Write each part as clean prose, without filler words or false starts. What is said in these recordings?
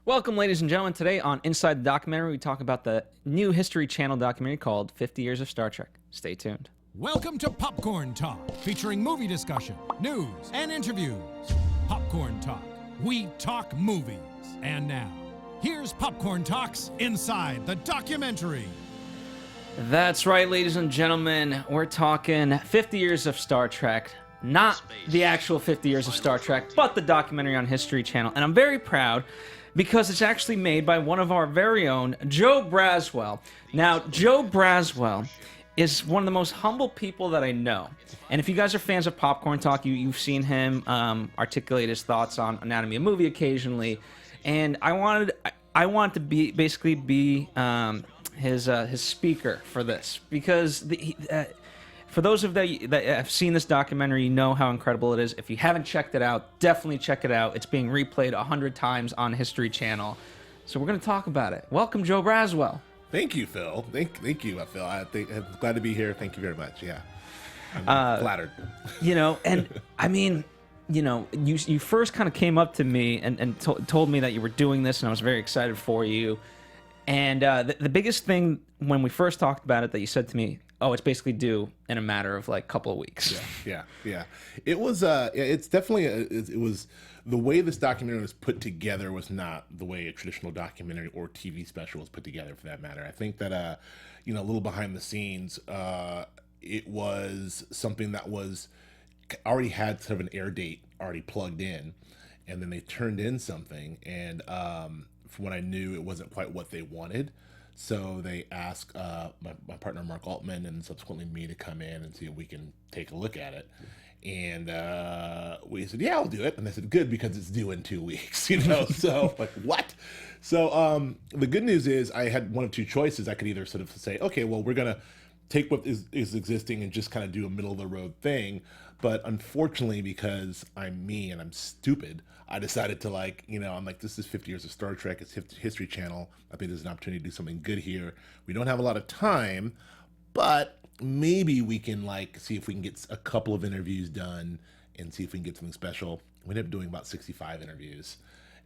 Welcome, ladies and gentlemen. Today on Inside the Documentary, we talk about the new History Channel documentary called 50 Years of Star Trek. Stay tuned. Welcome to Popcorn Talk, featuring movie discussion, news, and interviews. Popcorn Talk. We talk movies. And now, here's Popcorn Talk's Inside the Documentary. That's right, ladies and gentlemen. We're talking 50 Years of Star Trek. Not the actual 50 Years of Star Trek, but the documentary on History Channel. And I'm very proud because it's actually made by one of our very own, Joe Braswell. Now, Joe Braswell is one of the most humble people that I know. And if you guys are fans of Popcorn Talk, you've seen him articulate his thoughts on Anatomy of a Movie occasionally. And I wanted to be his speaker for this, because for those of you that have seen this documentary, you know how incredible it is. If you haven't checked it out, definitely check it out. It's being replayed 100 times on History Channel. So we're going to talk about it. Welcome, Joe Braswell. Thank you, Phil. Thank you, Phil. I'm glad to be here. Thank you very much. Yeah, I'm flattered. And I mean, you first kind of came up to me and told me that you were doing this, and I was very excited for you. And the biggest thing when we first talked about it that you said to me, oh, it's basically due in a matter of like a couple of weeks. Yeah. It was. It's definitely. It was the way this documentary was put together was not the way a traditional documentary or TV special was put together, for that matter. I think that a little behind the scenes, it was something that was already had sort of an air date already plugged in, and then they turned in something, and from what I knew, it wasn't quite what they wanted. So they asked my partner Mark Altman and subsequently me to come in and see if we can take a look at it. And we said, yeah, I'll do it. And they said, good, because it's due in 2 weeks. So like, what? So the good news is I had one of two choices. I could either sort of say, okay, well, we're going to take what is existing and just kind of do a middle of the road thing. But unfortunately, because I'm me and I'm stupid, I decided to I'm like, this is 50 Years of Star Trek. It's History Channel. I think there's an opportunity to do something good here. We don't have a lot of time, but maybe we can see if we can get a couple of interviews done and see if we can get something special. We ended up doing about 65 interviews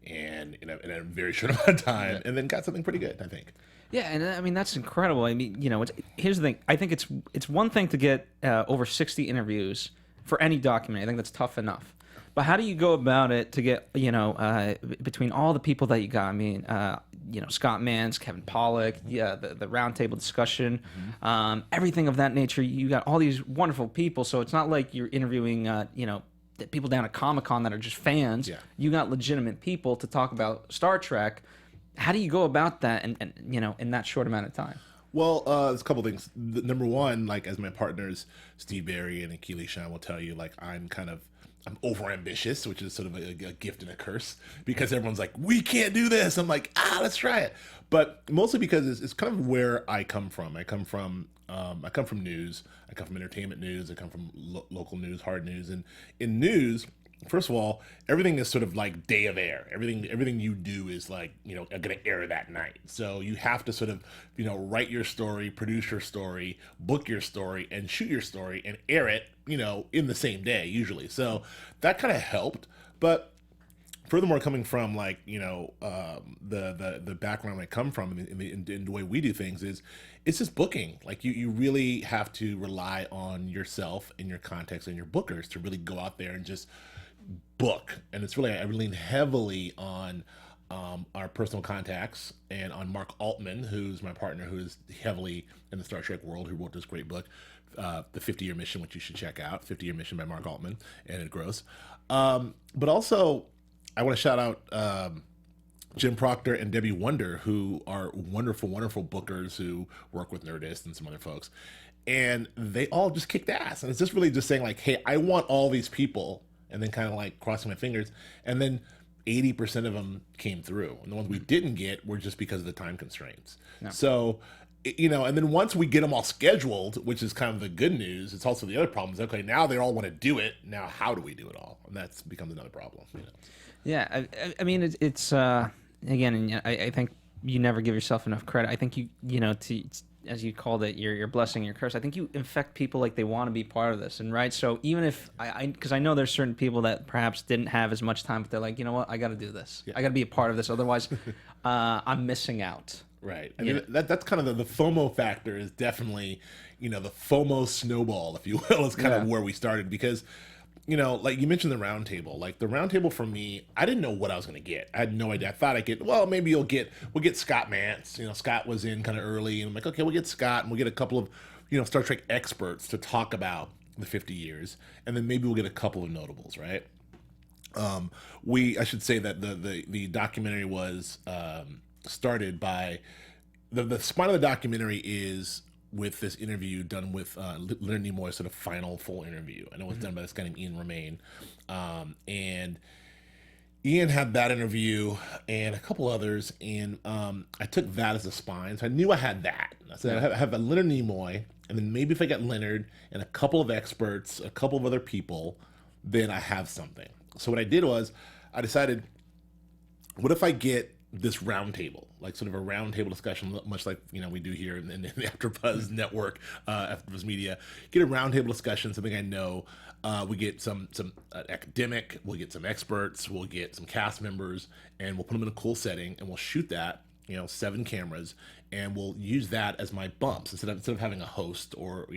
and in a very short amount of time, and then got something pretty good, I think. Yeah, and I mean, that's incredible. I mean, here's the thing. I think it's one thing to get over 60 interviews for any documentary. I think that's tough enough. But how do you go about it to get, between all the people that you got? I mean, Scott Mans, Kevin Pollak, the roundtable discussion, everything of that nature. You got all these wonderful people. So it's not like you're interviewing, people down at Comic-Con that are just fans. Yeah. You got legitimate people to talk about Star Trek. How do you go about that and in that short amount of time? Well, there's a couple things. Number one, as my partners, Steve Barry and Akili Shan will tell you, I'm overambitious, which is sort of a gift and a curse, because everyone's like, we can't do this. I'm like, let's try it. But mostly because it's kind of where I come from. I come from news. I come from entertainment news. I come from local news, hard news. And in news, first of all, everything is sort of like day of air. Everything you do is going to air that night. So you have to sort of, write your story, produce your story, book your story, and shoot your story and air it, in the same day usually. So that kind of helped. But furthermore, coming from the background I come from in the way we do things it's just booking. You really have to rely on yourself and your context and your bookers to really go out there and just book. And it's really, I lean heavily on our personal contacts and on Mark Altman, who's my partner, who is heavily in the Star Trek world, who wrote this great book, The 50-Year Mission, which you should check out, 50-Year Mission by Mark Altman and Ed Gross. But also, I want to shout out Jim Proctor and Debbie Wonder, who are wonderful, wonderful bookers who work with Nerdist and some other folks. And they all just kicked ass. And it's just really just saying hey, I want all these people, and then kind of crossing my fingers. And then 80% of them came through. And the ones we didn't get were just because of the time constraints. No. So, and then once we get them all scheduled, which is kind of the good news, it's also the other problem is, okay, now they all want to do it. Now, how do we do it all? And that becomes another problem. Yeah, I mean, it's again, I think you never give yourself enough credit. I think as you called it, your blessing, your curse. I think you infect people like they want to be part of this, and right. So even if because I know there's certain people that perhaps didn't have as much time, but they're like, you know what, I got to do this. I got to be a part of this, otherwise, I'm missing out. Right. I mean, that's kind of the FOMO factor is definitely, the FOMO snowball, if you will, is kind of where we started because, like you mentioned the roundtable. Like the roundtable for me, I didn't know what I was going to get. I had no idea. I thought maybe we'll get Scott Mantz. Scott was in kind of early, and I'm like, okay, we'll get Scott, and we'll get a couple of, Star Trek experts to talk about the 50 years, and then maybe we'll get a couple of notables, right? I should say that the documentary was started by the spine of the documentary is with this interview done with Leonard Nimoy, sort of final full interview, and it was done by this guy named Ian Roumain, and Ian had that interview and a couple others, and I took that as a spine, so I knew I had that. I said I have a Leonard Nimoy, and then maybe if I got Leonard and a couple of experts, a couple of other people, then I have something. So what I did was I decided, what if I get this roundtable, like sort of a roundtable discussion, much like we do here in the AfterBuzz network, AfterBuzz Media. Get a roundtable discussion, something I know. We get some academic, we'll get some experts, we'll get some cast members, and we'll put them in a cool setting, and we'll shoot that. 7 cameras, and we'll use that as my bumps instead of having a host or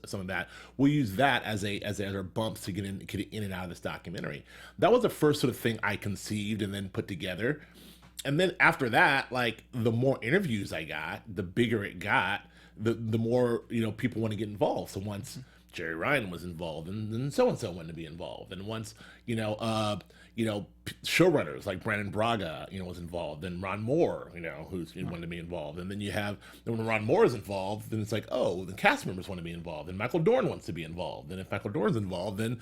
some of that. We'll use that as our bumps to get in and out of this documentary. That was the first sort of thing I conceived and then put together. And then after that, like the more interviews I got, the bigger it got, the more people want to get involved. So once Jerry Ryan was involved, and then so and so wanted to be involved, and once showrunners like Brandon Braga was involved, then Ron Moore who's wanted to be involved, and then when Ron Moore is involved, then it's like, oh, the cast members want to be involved, and Michael Dorn wants to be involved, and if Michael Dorn's involved, then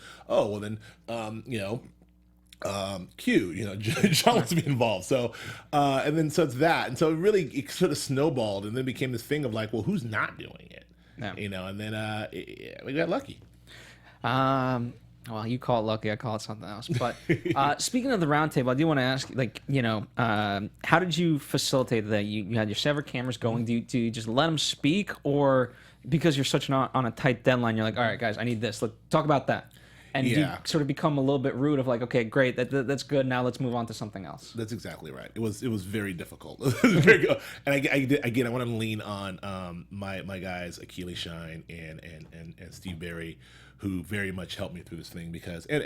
Q, John wants to be involved. So, and then so it's that. And so it sort of snowballed and then became this thing of like, well, who's not doing it? No. And then we got lucky. Well, you call it lucky, I call it something else. But speaking of the roundtable, I do want to ask, how did you facilitate that? You had your several cameras going. Do you just let them speak, or because you're such on a tight deadline, you're like, all right, guys, I need this. Let's talk about that. And do you sort of become a little bit rude of like, okay, great, that's good. Now let's move on to something else. That's exactly right. It was very difficult. Very good. And I want to lean on my guys Akili Shine and Steve Berry, who very much helped me through this thing because and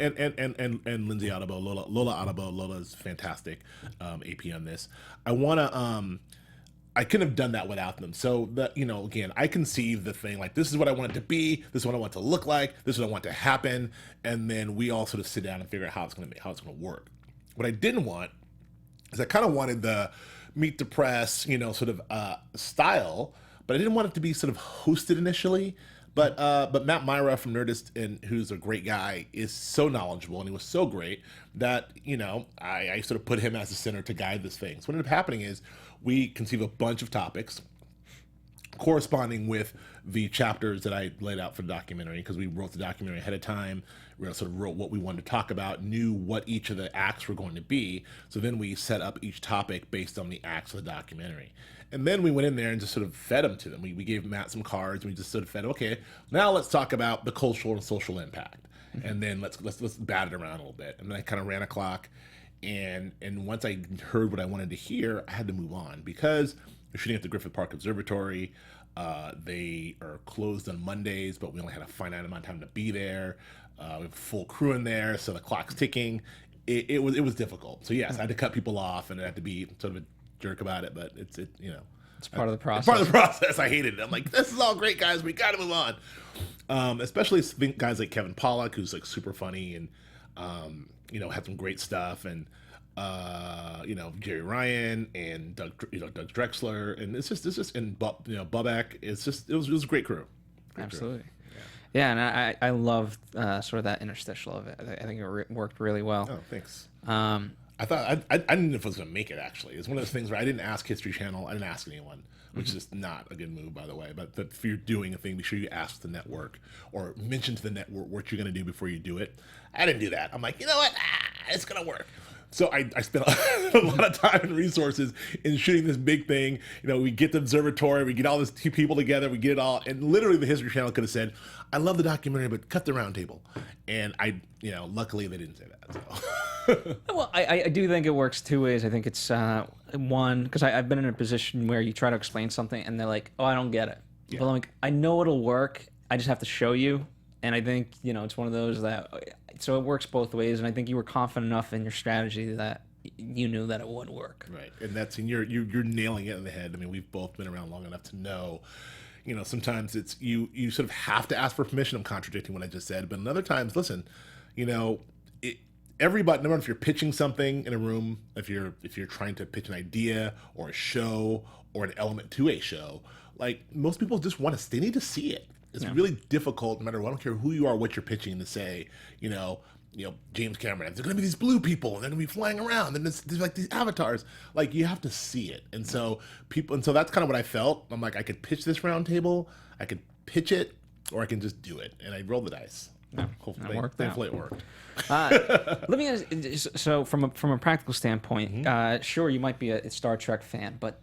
Lindsay Audabo, Lola Audabo. Lola's fantastic AP on this. I couldn't have done that without them. So that, again, I conceived the thing like, this is what I want it to be. This is what I want it to look like. This is what I want to happen. And then we all sort of sit down and figure out how it's going to work. What I didn't want is I kind of wanted the meet the press, sort of style, but I didn't want it to be sort of hosted initially. But Matt Myra from Nerdist, and who's a great guy, is so knowledgeable, and he was so great that, I sort of put him as the center to guide this thing. So what ended up happening is we conceive a bunch of topics corresponding with the chapters that I laid out for the documentary, because we wrote the documentary ahead of time. We sort of wrote what we wanted to talk about, knew what each of the acts were going to be. So then we set up each topic based on the acts of the documentary. And then we went in there and just sort of fed them to them. We gave Matt some cards, and we just sort of fed, okay, now let's talk about the cultural and social impact. Mm-hmm. And then let's bat it around a little bit. And then I kind of ran a clock. And once I heard what I wanted to hear, I had to move on because we're shooting at the Griffith Park Observatory. They are closed on Mondays, but we only had a finite amount of time to be there. We have a full crew in there, so the clock's ticking. It was difficult. So yes, I had to cut people off, and I had to be sort of a jerk about it. But it's part of the process. It's part of the process. I hated it. I'm like, this is all great, guys. We got to move on. Especially guys like Kevin Pollak, who's like super funny and had some great stuff, and Jerry Ryan and Doug Drexler, and it's just and Bubak. It was a great crew. Absolutely. Yeah, and I loved sort of that interstitial of it. I think it worked really well. Oh, thanks. I thought I didn't know if I was going to make it. Actually, it's one of those things where I didn't ask History Channel. I didn't ask anyone, which is not a good move, by the way. But if you're doing a thing, be sure you ask the network or mention to the network what you're going to do before you do it. I didn't do that. I'm like, you know what? It's going to work. So I spent a lot of time and resources in shooting this big thing. We get the observatory, we get all these two people together, we get it all, and literally the History Channel could have said, "I love the documentary, but cut the roundtable." And luckily they didn't say that. So. Well, I do think it works two ways. I think it's one, because I've been in a position where you try to explain something and they're like, "Oh, I don't get it." Yeah. But I'm like, I know it'll work. I just have to show you. And I think, it's one of those that, so it works both ways. And I think you were confident enough in your strategy that you knew that it would work. Right. And you're nailing it in the head. I mean, we've both been around long enough to know, sometimes it's, you sort of have to ask for permission. I'm contradicting what I just said. But in other times, listen, everybody, no matter if you're pitching something in a room, if you're trying to pitch an idea or a show or an element to a show, like most people just they need to see it. It's really difficult, no matter what. I don't care who you are, what you're pitching, to say, James Cameron, there's going to be these blue people, and they're going to be flying around, and there's like these avatars. Like, you have to see it. And so that's kind of what I felt. I'm like, I could pitch this round table, I could pitch it, or I can just do it. And I rolled the dice. Yeah, hopefully it worked. Let me ask, so from a practical standpoint, sure, you might be a Star Trek fan, but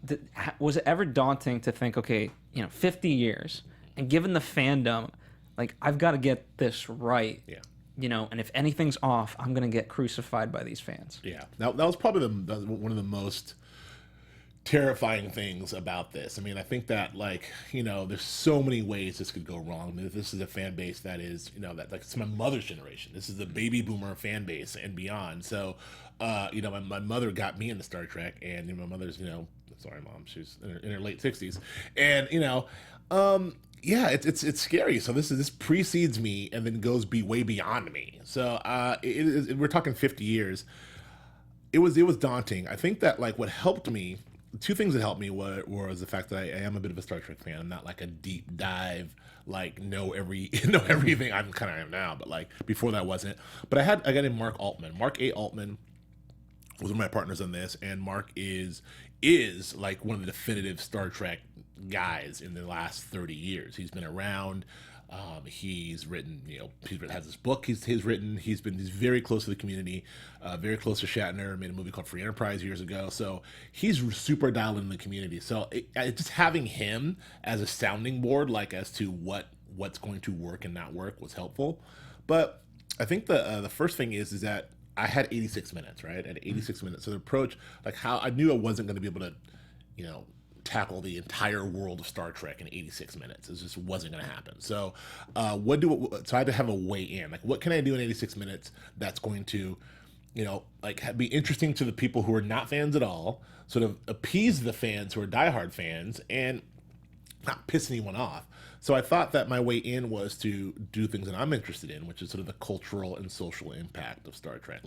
was it ever daunting to think, okay, 50 years, and given the fandom, like, I've got to get this right. Yeah. And if anything's off, I'm going to get crucified by these fans. Yeah. That was probably one of the most terrifying things about this. I mean, I think that, there's so many ways this could go wrong. I mean, this is a fan base that is, it's my mother's generation. This is the baby boomer fan base and beyond. So, my mother got me into Star Trek, and my mother's, sorry, Mom, she's in her late 60s. And, yeah, it's scary. So this precedes me and then goes way beyond me. So we're talking 50 years. It was daunting. I think that, what helped me, two things that helped me was the fact that I am a bit of a Star Trek fan. I'm not like a deep dive, know everything. I kind of am now, but before that I wasn't. But I got in Mark Altman. Mark A. Altman was one of my partners on this, and Mark is one of the definitive Star Trek guys in the last 30 years. He's been around. He's written, he has this book he's written. He's very close to the community, very close to Shatner. Made a movie called Free Enterprise years ago. So he's super dialed in the community. So just having him as a sounding board, as to what's going to work and not work, was helpful. But I think the first thing is that I had 86 minutes, right? At 86 minutes. So the approach, how I knew I wasn't going to be able to, tackle the entire world of Star Trek in 86 minutes. It just wasn't going to happen. So so I had to have a way in. What can I do in 86 minutes that's going to, be interesting to the people who are not fans at all, sort of appease the fans who are diehard fans, and not piss anyone off. So I thought that my way in was to do things that I'm interested in, which is sort of the cultural and social impact of Star Trek.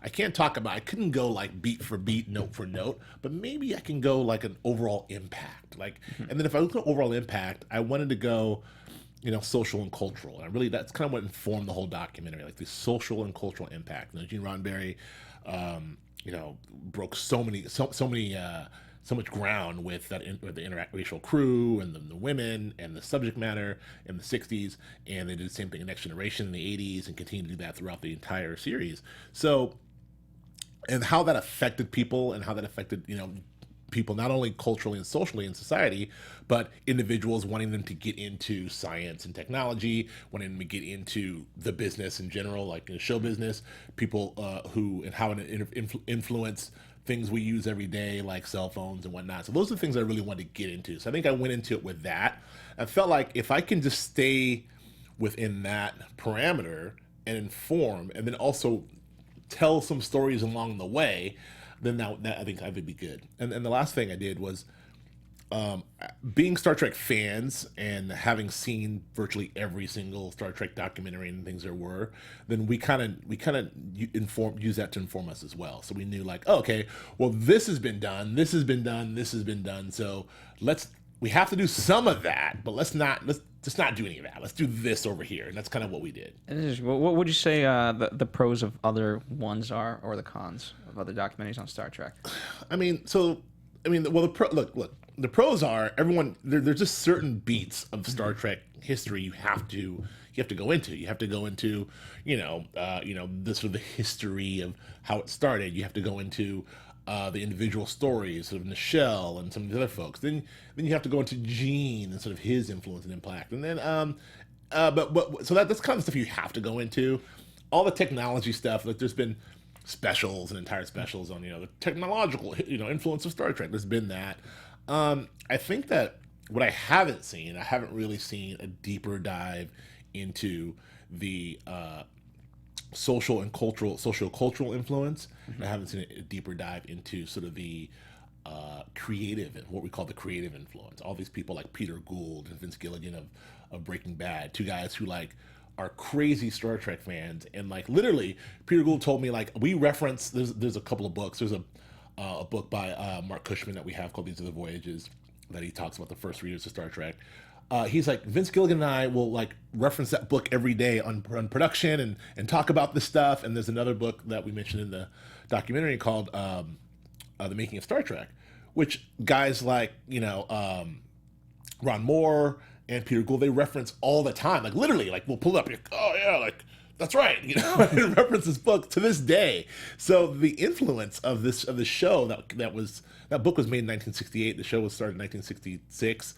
I couldn't go beat for beat, note for note, but maybe I can go an overall impact. And then if I look at overall impact, I wanted to go, social and cultural. And that's kind of what informed the whole documentary, the social and cultural impact. Gene Roddenberry, broke so much ground with with the interracial crew and the women and the subject matter in the 60s, and they did the same thing in Next Generation in the 80s and continue to do that throughout the entire series. So, and how that affected people, and how that affected, people not only culturally and socially in society, but individuals wanting them to get into science and technology, wanting them to get into the business in general, in show business, people who, and how it influence things we use every day, like cell phones and whatnot. So those are the things I really wanted to get into. So I think I went into it with that. I felt like if I can just stay within that parameter and inform, and then also tell some stories along the way, then that I think I would be good. And the last thing I did was, being Star Trek fans and having seen virtually every single Star Trek documentary and things there were, then we kind of use that to inform us as well. So we knew okay, well, this has been done, this has been done, this has been done. So we have to do some of that, but let's just not do any of that. Let's do this over here, and that's kind of what we did. And what would you say the pros of other ones are, or the cons of other documentaries on Star Trek? I mean, so I mean, well, look. The pros are everyone. There's just certain beats of Star Trek history you have to go into. You have to go into, the sort of the history of how it started. You have to go into the individual stories of Nichelle and some of the other folks. Then you have to go into Gene and sort of his influence and impact. And then so that's kind of stuff you have to go into. All the technology stuff. Like there's been specials and entire specials on the technological influence of Star Trek. There's been that. I think that what I haven't really seen a deeper dive into the socio-cultural influence. I haven't seen a deeper dive into sort of the what we call the creative influence. All these people like Peter Gould and Vince Gilligan of Breaking Bad, two guys who are crazy Star Trek fans, and literally Peter Gould told me we reference there's a couple of books. There's a book by Mark Cushman that we have called These Are the Voyages that he talks about the first readers of Star Trek. He's like, Vince Gilligan and I will reference that book every day on production and talk about this stuff. And there's another book that we mentioned in the documentary called The Making of Star Trek, which guys like Ron Moore and Peter Gould, they reference all the time. Literally, we'll pull up, oh yeah, that's right, and reference this book to this day. So the influence of this show that book was made in 1968. The show was started in 1966.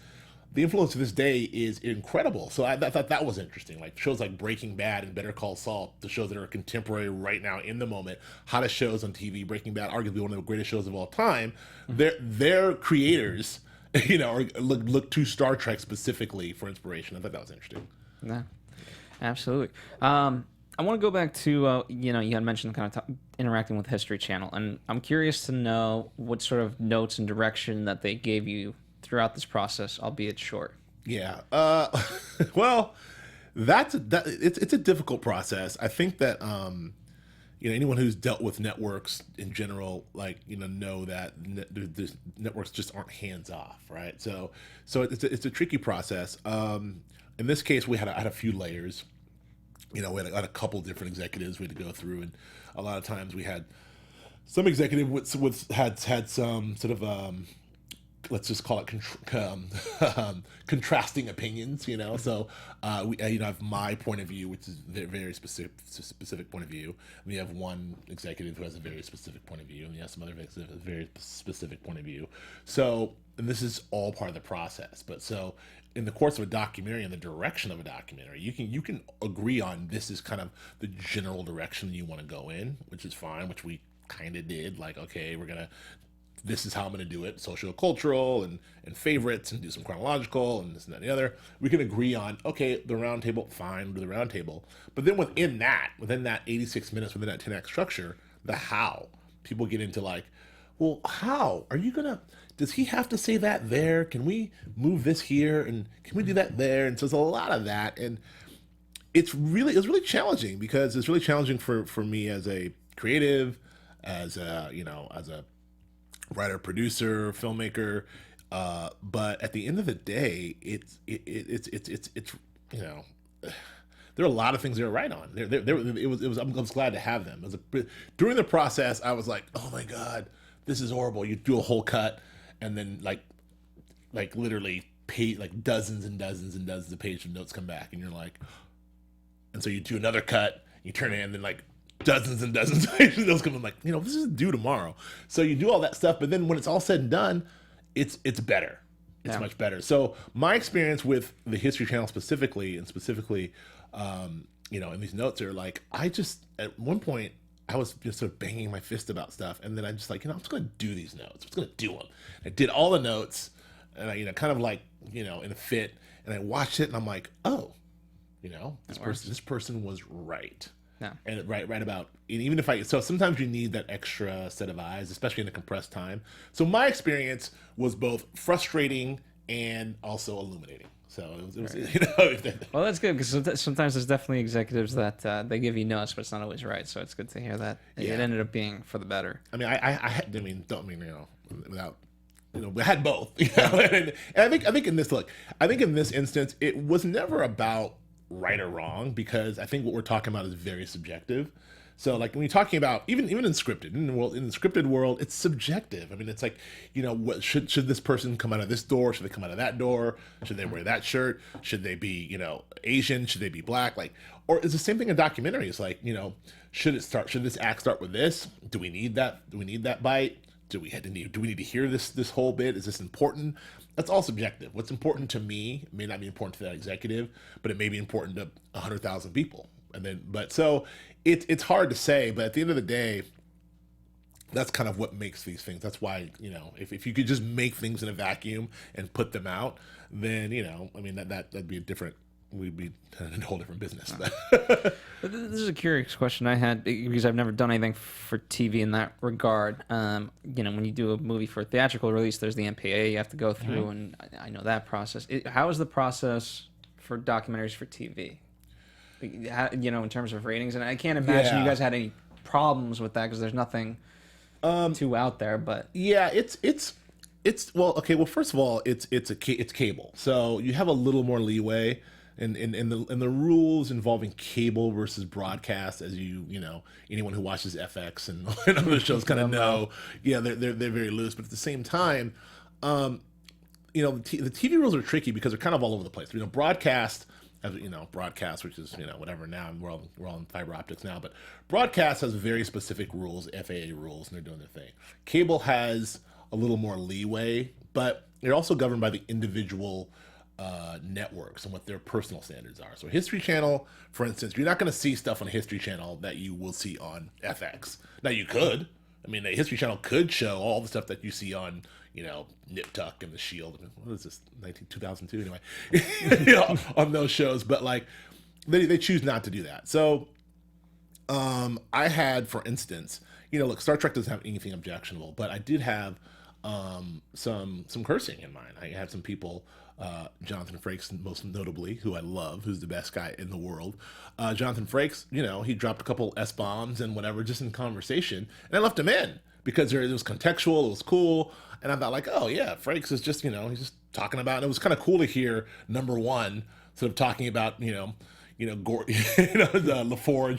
The influence to this day is incredible. So I thought that was interesting. Shows like Breaking Bad and Better Call Saul, the shows that are contemporary right now in the moment, hottest shows on TV. Breaking Bad, arguably one of the greatest shows of all time. Their creators, look to Star Trek specifically for inspiration. I thought that was interesting. Yeah, absolutely. I want to go back to you had mentioned kind of interacting with History Channel, and I'm curious to know what sort of notes and direction that they gave you throughout this process, albeit short. Yeah. Well, it's a difficult process. I think that anyone who's dealt with networks in general, know that networks just aren't hands off, right? So it's a tricky process. In this case, we had a few layers. We had a couple different executives we had to go through, and a lot of times we had some executive had some sort of let's just call it contrasting opinions, So I have my point of view, which is a very specific point of view. And we have one executive who has a very specific point of view, and we have some other executives who have a very specific point of view. So, and this is all part of the process. But so, in the course of a documentary and the direction of a documentary, you can agree on this is kind of the general direction you want to go in, which is fine, which we kind of did. Okay, this is how I'm going to do it, socio-cultural and favorites, and do some chronological and this and that and the other. We can agree on, okay, the round table, fine, do the round table. But then within that 86 minutes, within that 10-act structure, the how. People get into well, how? Are you going to, does he have to say that there? Can we move this here? And can we do that there? And so there's a lot of that. And it was really challenging, because it's really challenging for me as a creative, as a writer, producer, filmmaker, but at the end of the day, it's there are a lot of things they were right on. I was glad to have them. During the process, I was like, oh my god, this is horrible. You do a whole cut, and then literally dozens and dozens and dozens of pages of notes come back, and you're like, and so you do another cut, you turn it in, and then dozens and dozens of pages of notes come in, this is due tomorrow. So you do all that stuff, but then when it's all said and done, it's better. It's much better. So my experience with the History Channel specifically, in these notes are I just, at one point, I was just sort of banging my fist about stuff, and then I'm just I'm just going to do these notes. I'm just going to do them. I did all the notes, and I, kind of in a fit, and I watched it, and I'm like, oh, this person was right. Yeah. And right about, and even if so sometimes you need that extra set of eyes, especially in a compressed time. So my experience was both frustrating and also illuminating. So it was well, that's good, because sometimes there's definitely executives that they give you notes, but it's not always right. So it's good to hear that it ended up being for the better. I mean, I had both. And I think in this instance, it was never about right or wrong, because I think what we're talking about is very subjective. So like when you're talking about even in the scripted world, it's subjective. I mean, it's like, what should this person come out of this door? Should they come out of that door? Should they wear that shirt? Should they be, Asian? Should they be black? Like, or it's the same thing in documentary. It's like, should this act start with this? Do we need that? Do we need that bite? Do we need to hear this whole bit? Is this important? That's all subjective. What's important to me may not be important to that executive, but it may be important to 100,000 people. So it's hard to say, but at the end of the day, that's kind of what makes these things. That's why, if you could just make things in a vacuum and put them out, then, that'd be we'd be in a whole different business. But this is a curious question I had because I've never done anything for TV in that regard. When you do a movie for a theatrical release, there's the MPA you have to go through, and I know that process. How is the process for documentaries for TV? In terms of ratings, and I can't imagine you guys had any problems with that because there's nothing too out there. But yeah, it's well, okay. Well, first of all, it's cable, so you have a little more leeway. And the rules involving cable versus broadcast, as anyone who watches FX and other shows kind of know, they're very loose. But at the same time, the TV rules are tricky because they're kind of all over the place. Broadcast, which is whatever now, we're all in fiber optics now, but broadcast has very specific rules, FAA rules, and they're doing their thing. Cable has a little more leeway, but they're also governed by the individual networks and what their personal standards are. So History Channel, for instance, you're not going to see stuff on History Channel that you will see on FX. Now you could. I mean, the History Channel could show all the stuff that you see on, Nip Tuck and The Shield. What is this, 2002 anyway? On those shows. But like, they choose not to do that. So I had, for instance, look, Star Trek doesn't have anything objectionable, but I did have some cursing in mind. I had some people, Jonathan Frakes most notably, who I love, who's the best guy in the world. Jonathan Frakes, he dropped a couple S-bombs and whatever just in conversation, and I left him in because it was contextual, it was cool, and I thought like, oh yeah, Frakes is just, he's just talking about, and it was kind of cool to hear number one sort of talking about, LaForge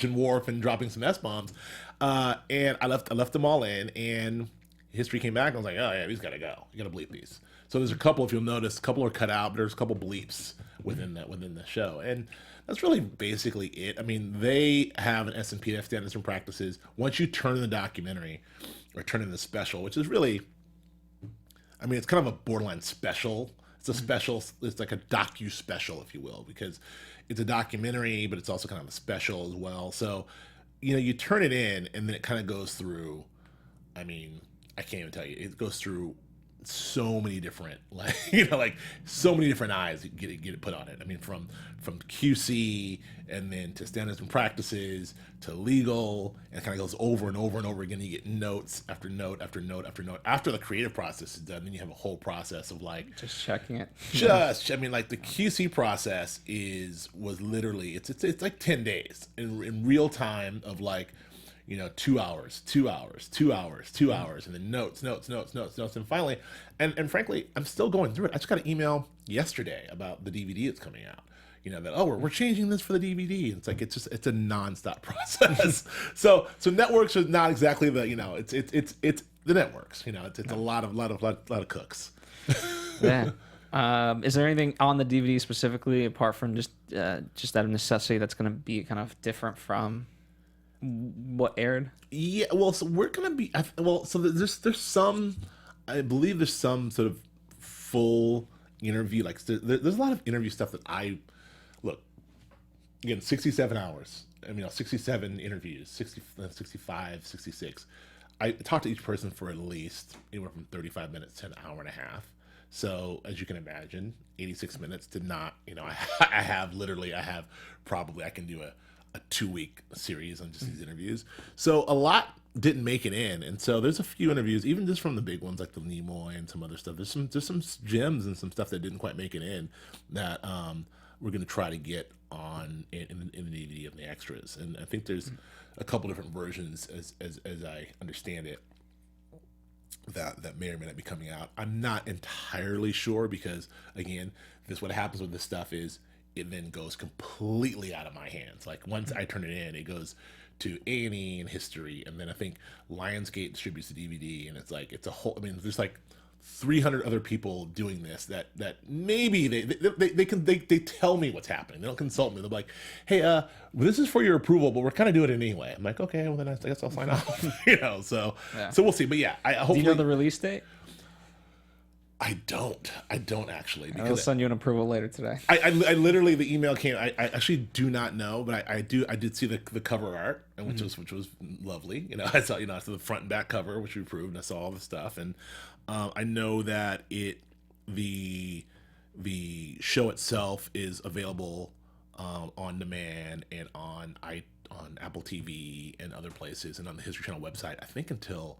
and Worf and dropping some S-bombs, and I left them all in, and History came back and I was like, oh yeah, he's got to go. You got to bleep these. So there's a couple, if you'll notice, a couple are cut out, but there's a couple bleeps within the show. And that's really basically it. I mean, they have an S&P standards and practices. Once you turn in the documentary or turn in the special, which is really, I mean, it's kind of a borderline special. It's a special, it's like a docu-special, if you will, because it's a documentary, but it's also kind of a special as well. So, you turn it in and then it kind of goes through, I mean, I can't even tell you. It goes through so many different, so many different eyes get it put on it. I mean, from QC and then to standards and practices to legal, and it kind of goes over and over and over again. You get notes after note after note after note. After the creative process is done, then you have a whole process of just checking it. I mean, like the QC process was literally it's like 10 days in real time of 2 hours, and then notes. And finally, and frankly, I'm still going through it. I just got an email yesterday about the DVD that's coming out. That, we're changing this for the DVD. And it's like, it's a nonstop process. so networks are not exactly the, it's the networks, it's a lot of cooks. Yeah. Is there anything on the DVD specifically, apart from just out of necessity, that's going to be kind of different from what aired? Yeah, well, so we're gonna be so there's some, I believe there's some sort of full interview, like there's a lot of interview stuff that I look, again, 67 hours, 67 interviews, 65, 66. I talked to each person for at least anywhere from 35 minutes to an hour and a half. So as you can imagine, 86 minutes to not, I have probably, I can do a 2-week series on just these interviews. So a lot didn't make it in, and so there's a few interviews, even just from the big ones like the Nimoy and some other stuff. There's some gems and some stuff that didn't quite make it in that we're going to try to get on in the DVD of the extras. And I think there's a couple different versions as I understand it that may or may not be coming out. I'm not entirely sure because, again, what happens with this stuff is it then goes completely out of my hands. Like once I turn it in, it goes to A&E and history, and then I think Lionsgate distributes the DVD, and it's a whole. I mean, there's like 300 other people doing this that maybe they tell me what's happening. They don't consult me. They're like, hey, this is for your approval, but we're kind of doing it anyway. I'm like, okay, well then I guess I'll sign off. So we'll see. But yeah, I hopefully. Do you know the release date? I don't actually. I'll send you an approval later today. I literally, the email came. I actually do not know, but I did see the cover art, and which was lovely. I saw I saw the front and back cover, which we approved, and I saw all the stuff, and I know that the show itself is available on demand and on Apple TV and other places, and on the History Channel website. I think until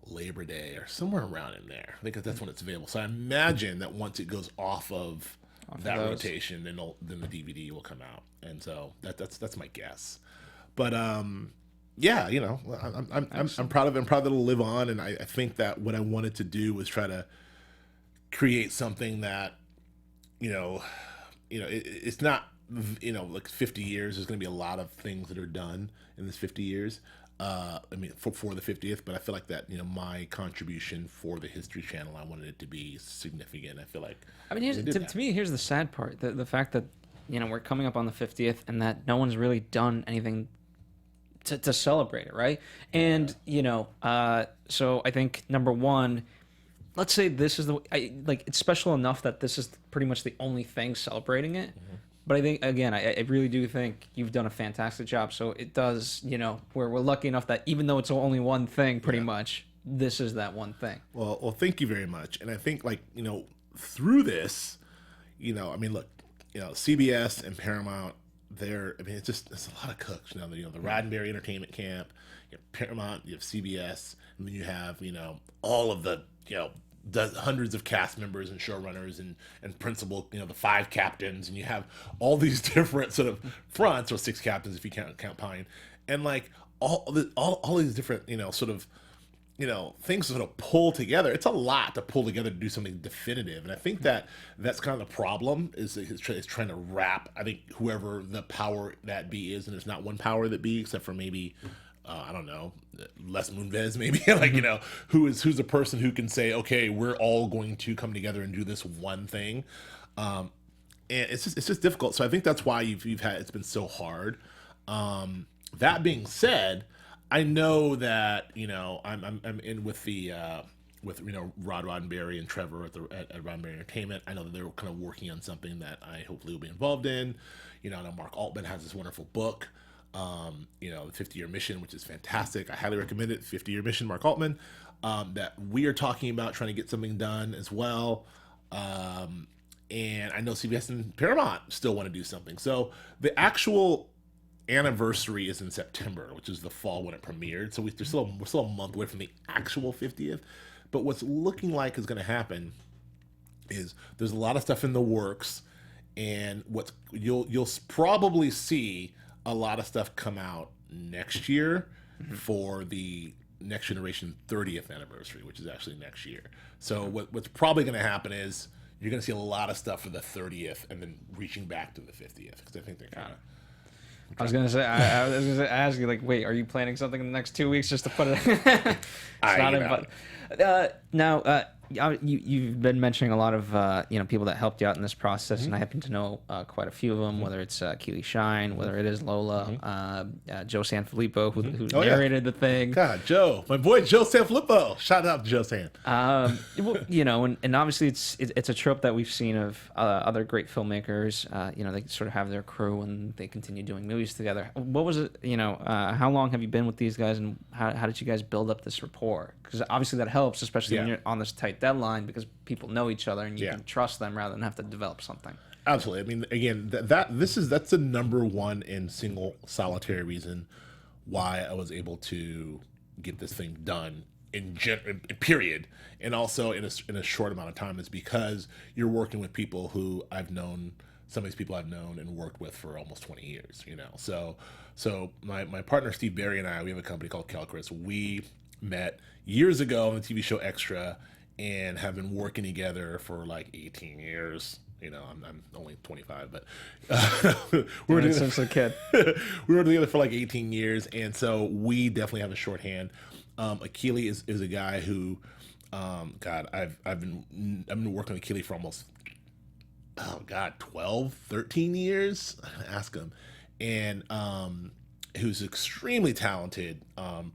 Labor Day or somewhere around in there. I think that's when it's available. So I imagine that once it goes off of that rotation, then the DVD will come out, and so that's my guess. But yeah, I'm proud of it. I'm proud that it'll live on, and I think that what I wanted to do was try to create something that it's not like 50 years. There's going to be a lot of things that are done in this 50 years. I mean, for the 50th, but I feel like that, my contribution for the History Channel, I wanted it to be significant. I feel like, I mean, to me, here's the sad part: the fact that we're coming up on the 50th, and that no one's really done anything to celebrate it, right? And so I think number one, let's say this is it's special enough that this is pretty much the only thing celebrating it. Mm-hmm. But I think, again, I really do think you've done a fantastic job. So it does, we're lucky enough that even though it's only one thing, pretty much, this is that one thing. Well, thank you very much. And I think, through this, I mean, look, CBS and Paramount, it's a lot of cooks. The Roddenberry Entertainment Camp, you have Paramount, you have CBS, and then you have, all of the, hundreds of cast members and showrunners and principal, the 5 captains, and you have all these different sort of fronts, or 6 captains if you count Pine, and all these different sort of things sort of pull together. It's a lot to pull together to do something definitive, and I think that's kind of the problem is trying to wrap. I think whoever the power that be is, and there's not one power that be except for maybe. I don't know, Les Moonves maybe, who's a person who can say, okay, we're all going to come together and do this one thing, and it's just difficult. So I think that's why it's been so hard. That being said, I know that I'm in with Rod Roddenberry and Trevor at Roddenberry Entertainment. I know that they're kind of working on something that I hopefully will be involved in. I know Mark Altman has this wonderful book. The 50-year mission, which is fantastic. I highly recommend it. 50-year mission, Mark Altman, that we are talking about trying to get something done as well. And I know CBS and Paramount still want to do something. So the actual anniversary is in September, which is the fall when it premiered. So we're still a month away from the actual 50th. But what's looking like is going to happen is there's a lot of stuff in the works, and you'll probably see a lot of stuff come out next year for the Next Generation 30th anniversary, which is actually next year. So what's probably going to happen is you're going to see a lot of stuff for the 30th and then reaching back to the 50th, because I think they're kind of... I was gonna say, I was gonna ask you, wait, are you planning something in the next 2 weeks just to put it? Now, you've been mentioning a lot of people that helped you out in this process, and I happen to know quite a few of them. Whether it's Keely Shine, whether it is Lola, Joe Sanfilippo, who narrated the thing. God, Joe, my boy Joe Sanfilippo. Shout out to Joe San. And obviously it's a trope that we've seen of other great filmmakers. They sort of have their crew and they continue doing movies together. What was it? How long have you been with these guys, and how did you guys build up this rapport? Because obviously that helps, especially when you're on this tight deadline, because people know each other and you can trust them rather than have to develop something. Absolutely. I mean, again, that's the number one and single solitary reason why I was able to get this thing done in period, and also in a short amount of time, is because you're working with people who I've known. Some of these people I've known and worked with for almost 20 years. So my partner Steve Berry and I, we have a company called Calcris. We met years ago on the TV show Extra, and have been working together for 18 years, I'm only 25, but we were together since a kid. We were together for like 18 years, and so we definitely have a shorthand. Akili is a guy who, God, I've been working with Akili for almost 12, 13 years. Ask him, and who's extremely talented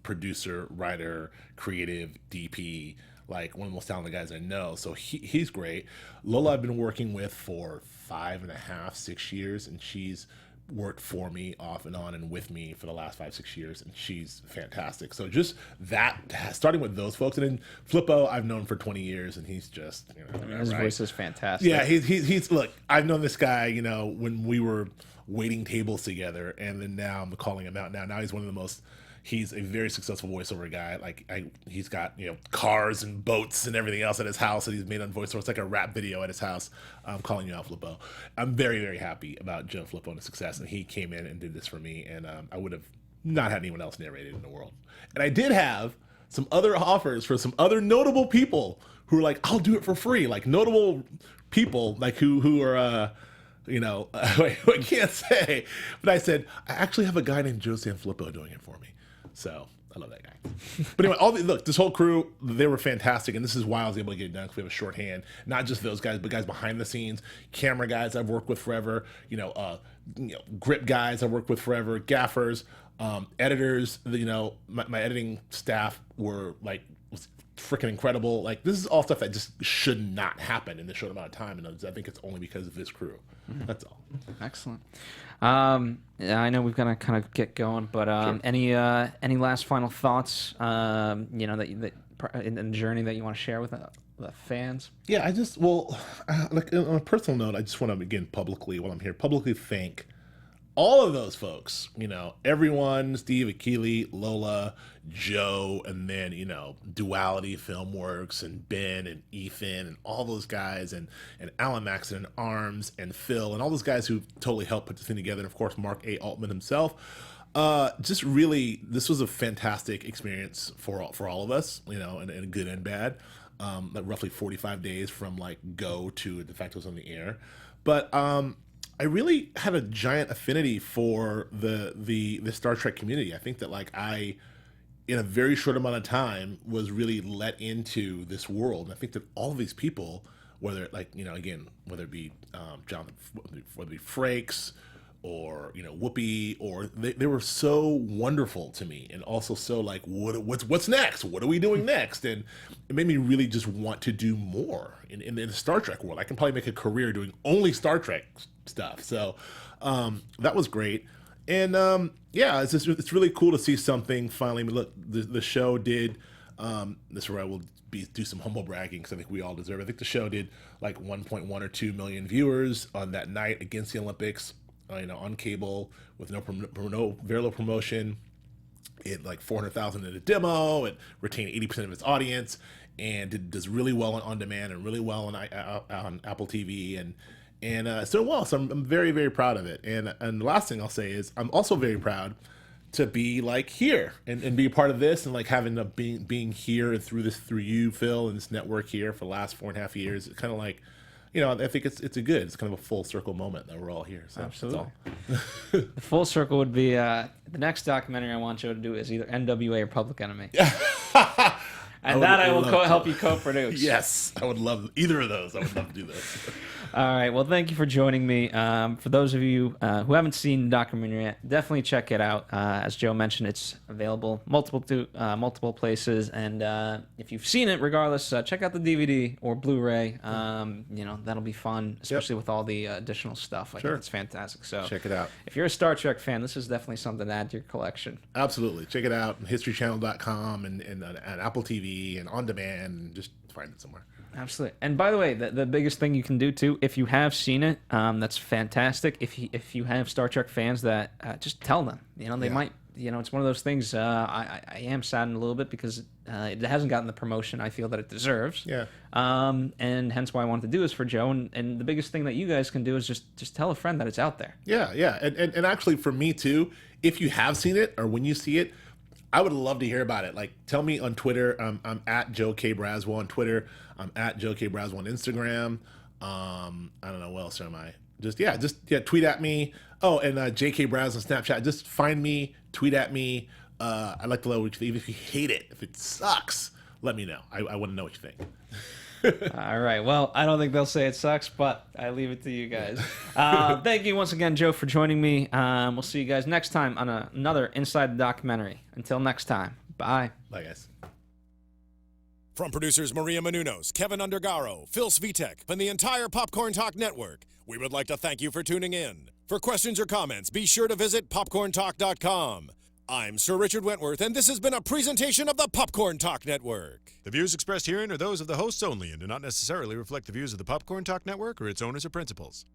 producer, writer, creative, DP, like one of the most talented guys I know. So he's great. Lola I've been working with for 5.5, 6 years, and she's worked for me off and on and with me for the last 5, 6 years, and she's fantastic. So just that, starting with those folks, and then Flippo I've known for 20 years, and he's just, his voice is fantastic. Yeah, he's look, I've known this guy, when we were waiting tables together, and then now I'm calling him out now he's one of the most, he's a very successful voiceover guy. Like he's got cars and boats and everything else at his house that he's made on voiceover. It's like a rap video at his house. I'm calling you out, Flippo. I'm very, very happy about Joe Flippo and his success, and he came in and did this for me, and I would have not had anyone else narrate it in the world. And I did have some other offers for some other notable people who were like, I'll do it for free. Like notable people like who are I can't say, but I said, I actually have a guy named Joe Sanfilippo doing it for me. So I love that guy. But anyway, this whole crew, they were fantastic. And this is why I was able to get it done, because we have a shorthand, not just those guys, but guys behind the scenes, camera guys I've worked with forever, grip guys I've worked with forever, gaffers, editors, my editing staff was freaking incredible. Like, this is all stuff that just should not happen in this short amount of time, and I think it's only because of this crew. That's all. Excellent. Yeah, I know we've got to kind of get going, but sure. Any last final thoughts? That in the journey that you want to share with the fans? Yeah, like on a personal note, I just want to again publicly thank all of those folks, everyone, Steve, Akili, Lola, Joe, and then, Duality Filmworks, and Ben, and Ethan, and all those guys, and Alan Maxon, and Arms, and Phil, and all those guys who totally helped put this thing together, and of course, Mark A. Altman himself. Just really, this was a fantastic experience for all of us, and good and bad. Like roughly 45 days from go to the fact it was on the air. But, I really had a giant affinity for the Star Trek community. I think that I, in a very short amount of time, was really let into this world. And I think that all of these people, whether it be Jonathan, whether it be Frakes, or Whoopi, or they were so wonderful to me, and also so what's next? What are we doing next? And it made me really just want to do more in the Star Trek world. I can probably make a career doing only Star Trek stuff. So that was great. And it's really cool to see something finally. I mean, look, the show did. This is where I will do some humble bragging, because I think we all deserve it. I think the show did 1.1 or 2 million viewers on that night against the Olympics. On cable with very low promotion. It 400,000 in a demo. It retained 80% of its audience, and does really well on demand, and really well on Apple TV, and it's doing well. So I'm very, very proud of it. And the last thing I'll say is I'm also very proud to be here and be a part of this, and having being here and through you, Phil, and this network here for the last 4.5 years. It's kind of I think it's it's kind of a full circle moment that we're all here. So absolutely. The full circle would be the next documentary I want Joe to do is either NWA or Public Enemy. And I will help you co-produce. Yes, I would love either of those. I would love to do this. All right. Well, thank you for joining me. For those of you who haven't seen the documentary yet, definitely check it out. As Joe mentioned, it's available multiple places. And if you've seen it, regardless, check out the DVD or Blu-ray. That'll be fun, especially with all the additional stuff. I think it's fantastic. So check it out. If you're a Star Trek fan, this is definitely something to add to your collection. Absolutely. Check it out. HistoryChannel.com and Apple TV and on demand, and just find it somewhere. Absolutely. And by the way, the biggest thing you can do too, if you have seen it, that's fantastic. If you have Star Trek fans, that just tell them. They might. It's one of those things. I am saddened a little bit because it hasn't gotten the promotion I feel that it deserves. Yeah. And hence why I wanted to do this for Joe. And the biggest thing that you guys can do is just tell a friend that it's out there. Yeah, yeah. And actually, for me too, if you have seen it or when you see it, I would love to hear about it. Tell me on Twitter. I'm at Joe K. Braswell on Twitter. I'm at Joe K. Braswell on Instagram. I don't know, what else am I? Just tweet at me. Oh, and JK Browse on Snapchat. Just find me, tweet at me. I'd like to know what you think. Even if you hate it, if it sucks, let me know. I want to know what you think. All right. Well, I don't think they'll say it sucks, but I leave it to you guys. Thank you once again, Joe, for joining me. We'll see you guys next time on another Inside the Documentary. Until next time. Bye. Bye, guys. From producers Maria Menounos, Kevin Undergaro, Phil Svitek, and the entire Popcorn Talk Network, we would like to thank you for tuning in. For questions or comments, be sure to visit popcorntalk.com. I'm Sir Richard Wentworth, and this has been a presentation of the Popcorn Talk Network. The views expressed herein are those of the hosts only and do not necessarily reflect the views of the Popcorn Talk Network or its owners or principals.